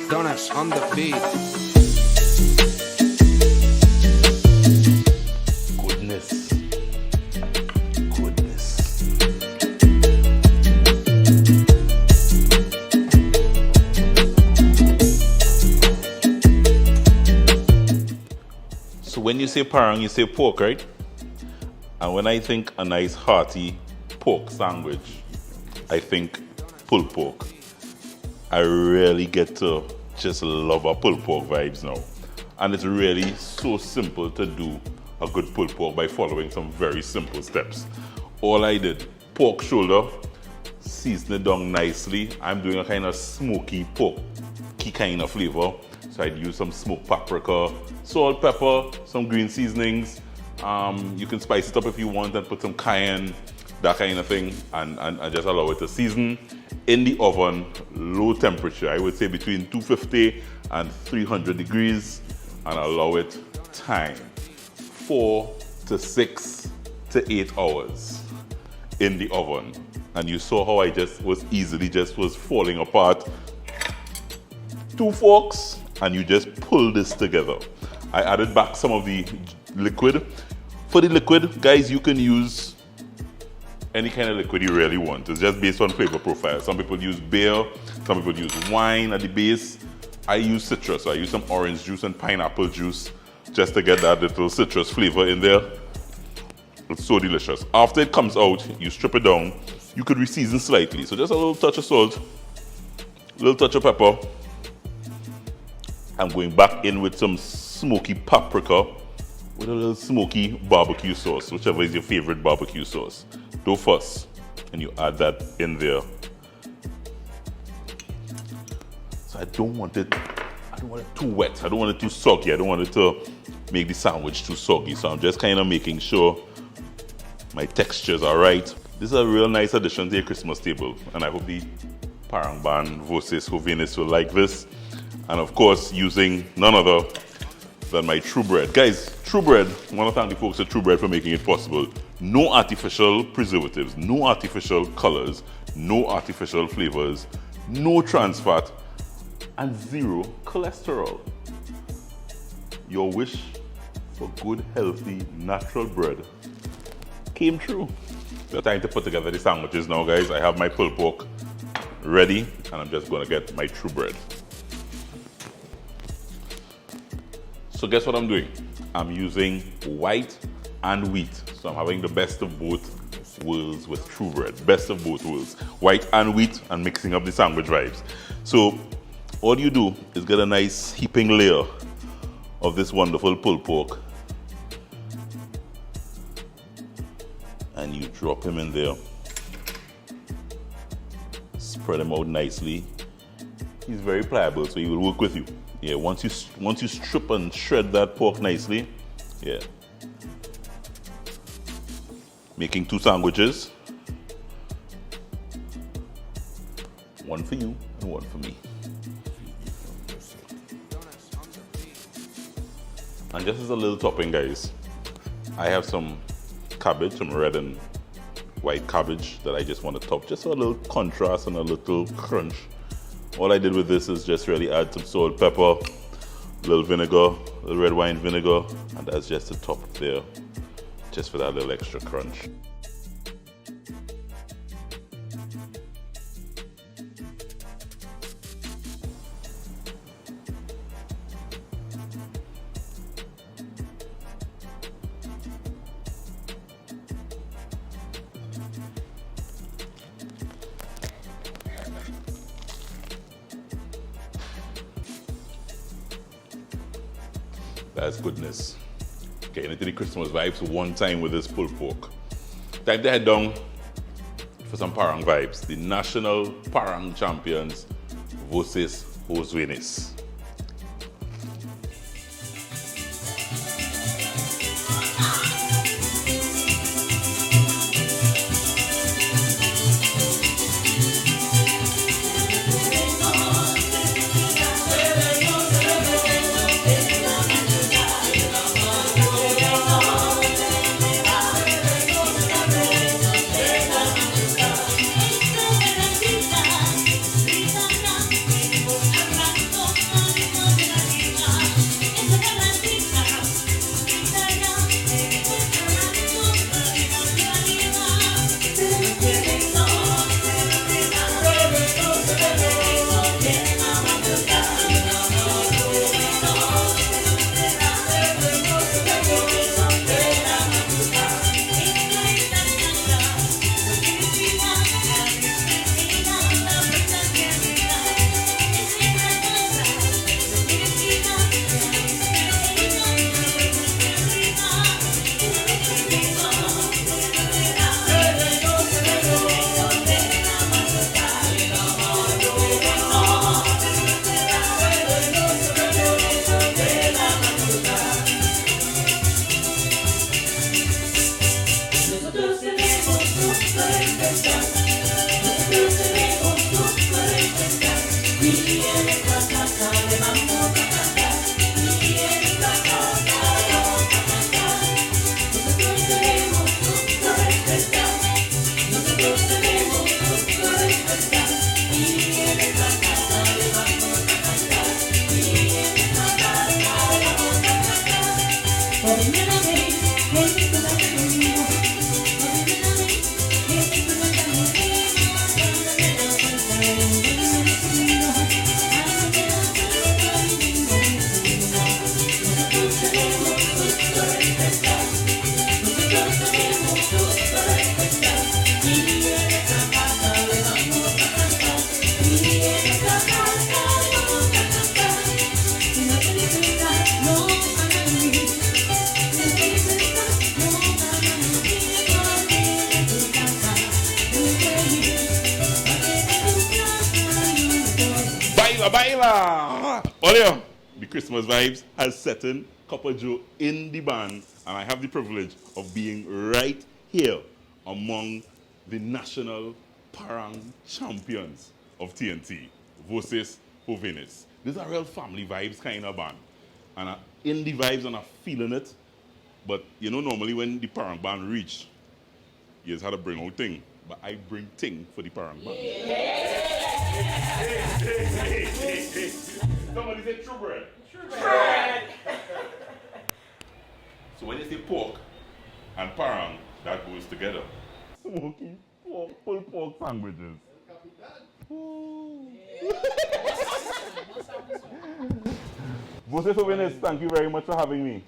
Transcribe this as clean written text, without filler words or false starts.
Donuts on the beat. Goodness. Goodness. So when you say parang, you say pork, right? And when I think a nice hearty pork sandwich, I think pulled pork. I really get to just love a pulled pork vibes now. And it's really so simple to do a good pulled pork by following some very simple steps. All I did, pork shoulder, season it down nicely. I'm doing a kind of smoky porky kind of flavor. So I'd use some smoked paprika, salt, pepper, some green seasonings. You can spice it up if you want and put some cayenne, that kind of thing, and just allow it to season. In the oven, low temperature, I would say between 250 and 300 degrees, and allow it time 4 to 6 to 8 hours in the oven. And you saw how I just was falling apart. 2 forks, and you just pull this together. I added back some of the liquid. For the liquid, guys, you can use any kind of liquid you really want. It's just based on flavor profile. Some people use beer, some people use wine at the base. I use citrus, so I use some orange juice and pineapple juice just to get that little citrus flavor in there. It's so delicious. After it comes out, you strip it down. You could reseason slightly. So just a little touch of salt, a little touch of pepper. I'm going back in with some smoky paprika with a little smoky barbecue sauce, whichever is your favorite barbecue sauce. Don't fuss, and you add that in there. So I don't want it too wet. I don't want it too soggy. I don't want it to make the sandwich too soggy. So I'm just kind of making sure my textures are right. This is a real nice addition to your Christmas table, and I hope the Parang Band Voces Jovenes will like this. And of course, using none other than my True Bread. Guys, True Bread, I want to thank the folks at True Bread for making it possible. No artificial preservatives, no artificial colors, no artificial flavors, no trans fat, and zero cholesterol. Your wish for good, healthy, natural bread came true. It's time to put together the sandwiches now, guys. I have my pulled pork ready, and I'm just going to get my True Bread. So guess what I'm doing? I'm using white and wheat. So I'm having the best of both worlds with True Bread. Best of both worlds. White and wheat, and mixing up the sandwich vibes. So all you do is get a nice heaping layer of this wonderful pulled pork. And you drop him in there. Spread him out nicely. He's very pliable, so he will work with you. Yeah, once you strip and shred that pork nicely, yeah. Making 2 sandwiches. One for you and one for me. And just as a little topping, guys, I have some cabbage, some red and white cabbage that I just want to top, just for a little contrast and a little crunch. All I did with this is just really add some salt, pepper, a little vinegar, a little red wine vinegar, and that's just the top there, just for that little extra crunch. That's goodness. Getting into the Christmas vibes one time with this pulled pork. Time to head down for some parang vibes. The national parang champions, Voces Jovenes. Baila, baila! Olio, the Christmas vibes has set in. Copper Joe in the band, and I have the privilege of being right here among the national parang champions of TNT, Voces Jovenes. These are real family vibes kind of band. And I'm in the vibes and I'm feeling it. But you know, normally when the parang band reach, you just had to bring out thing. But I bring thing for the parang band. Somebody say true bread. True bread. So when you say pork and parang, that goes together. Smoky pork, pulled pork sandwiches. Voces Jovenes, thank you very much for having me.